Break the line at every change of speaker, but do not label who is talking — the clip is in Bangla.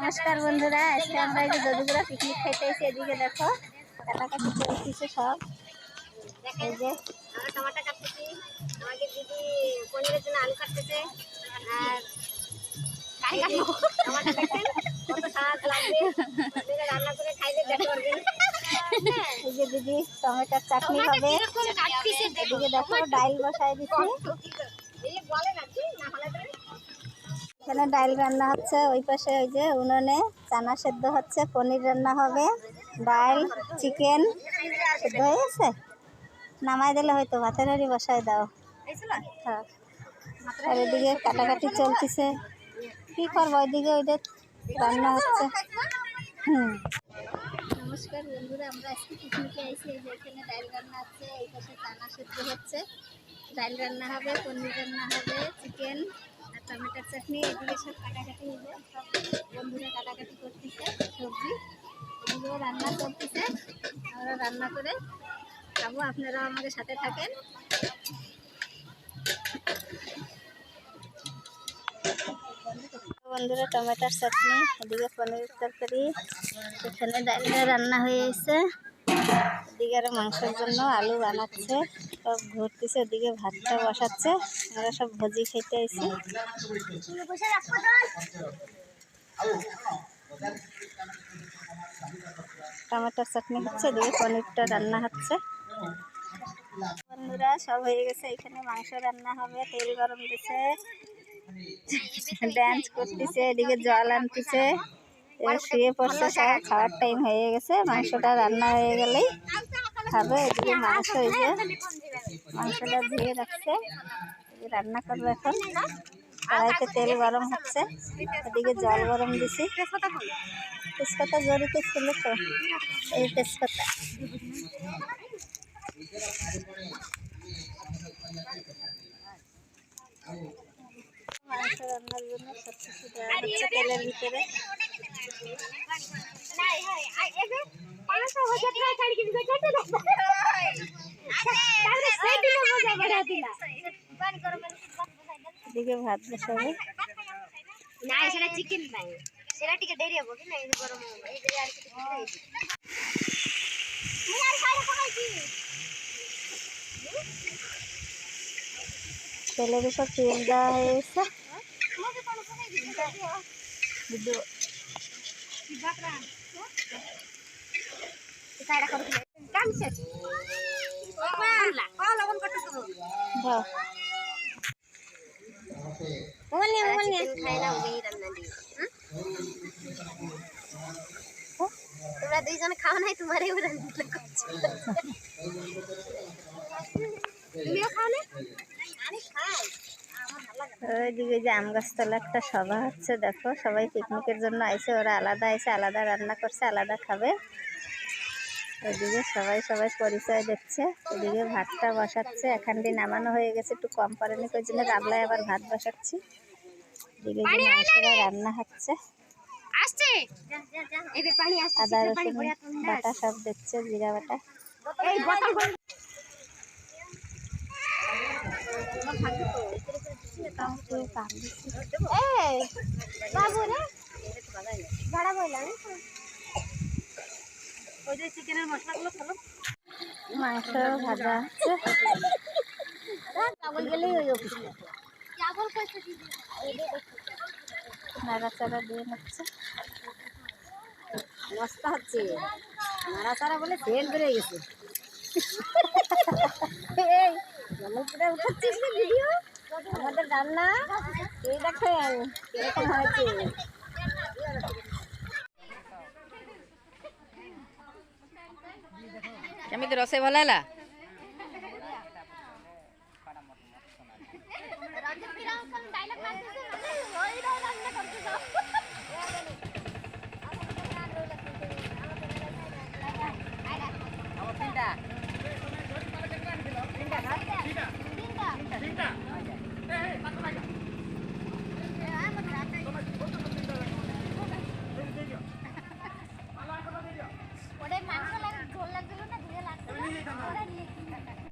नमस्कार बंधुरा आज के আমরা এই যে দদুগুরা পিকনিক খাইতে এসে এদিকে দেখো কাটাকাটি চলতেছে সব এই যে আমরা টমেটো কাটতেছি আমাদের দিদি পনিরের জন্য আলু কাটতেছে আর কাই কাটবো টমেটো দেখেন কত স্বাদ লাগবে আপনারা রান্না করে খাইলে দেখতে পারবেন এই যে দিদি টমেটোর চাটনি হবে এদিকে দেখো ডাল বসায় দিছি এই বলে নাকি না হলে এখানে ডাল রান্না হচ্ছে ওই পাশে ওই যে উনুনে চানা সেদ্ধ হচ্ছে পনির রান্না হবে ডাল চিকেন সেদ্ধ হয়ে গেছে নামাই দিলে হয়তো ভাতের হাঁড়ি বসায় দাও হ্যাঁ আর এদিকে কাটাকাটি চলতেছে কী করবো ওইদিকে ওইটা রান্না হচ্ছে নমস্কার বন্ধুরা আমরা আজকে পিকনিকে আইছি এই যে এখানে ডাল রান্না হচ্ছে এই পাশে চানা সেদ্ধ হচ্ছে ডাল রান্না হবে পনির রান্না হবে চিকেন আর টমেটোর চাটনি এদিকে সব কাটাকাটি হয়ে যায় সব বন্ধুরা কাটাকাটি করতেছে সবজি এদিকে রান্না করতেছে আমরা রান্না করে খাবো আপনারাও আমাদের সাথে থাকেন বন্ধুরা টমেটোর চাটনি এদিকে পনির তরকারি এখানে ডাল রান্না হয়ে গেছে এদিকে আরো মাংসের জন্য আলু বানাচ্ছে সব ঘুরতেছে ওদিকে ভাতটা বসাচ্ছে আমরা সব ভজি খেতে আইছি টমেটোর চাটনি হচ্ছে এদিকে পনিরটা রান্না হচ্ছে বন্ধুরা সব হয়ে গেছে এখানে মাংস রান্না হবে তেল গরম দিছে ডান্স করতেছে এদিকে জল আনতেছে শুয়ে পড়ছে সব খাওয়ার টাইম হয়ে গেছে মাংসটা রান্না হয়ে গেলেই খাবে এদিকে মাংস হয়েছে মাংসটা ধুয়ে রাখছে রান্না করবে এখন কড়াইতে তেল গরম হচ্ছে এদিকে জল গরম দিছি তেজপাতা জড়িতে ছিল তো এই তেজপাতা মাংস রান্নার জন্য সব কিছু দেওয়া হচ্ছে তেলের ভিতরে এদিকে ভাত বসাবে না সেটা চিকেন নাই সেটা টিকে দেরি হবো কি না এই গরম হবে এই যে আর কিছু নাই আমি আর বাইরে পকাইছি তেলের সব তেল দেওয়া হয়েছে তোমরা দুইজনে খাও নাই তোমার তুমিও খাও না ওইদিকে যে আম গাছতলা একটা সভা হচ্ছে দেখো সবাই পিকনিকের জন্য আইছে ওরা আলাদা আইছে আলাদা রান্না করছে আলাদা খাবে ওইদিকে সবাই সবাই পরিচয় দিচ্ছে ওইদিকে ভাতটা বসাচ্ছে এখান দিয়ে নামানো হয়ে গেছে একটু কম পড়েনি ওই জন্য গাবলায় আবার ভাত বসাচ্ছি এদিকে যে মাংসটা রান্না হচ্ছে আদা রসুন বাটা সব দিচ্ছে জিরা বাটা মাংস ভাজা হচ্ছে নাড়াচাড়া দিয়ে হচ্ছে মস্ত হচ্ছে নাড়াচাড়া বলে তেল বেড়ে গেছে উঠাচ্ছিস ভিডিও আমাদের রান্না এই দেখেন কিরকম হয়েছে
কেমন রসে ভালো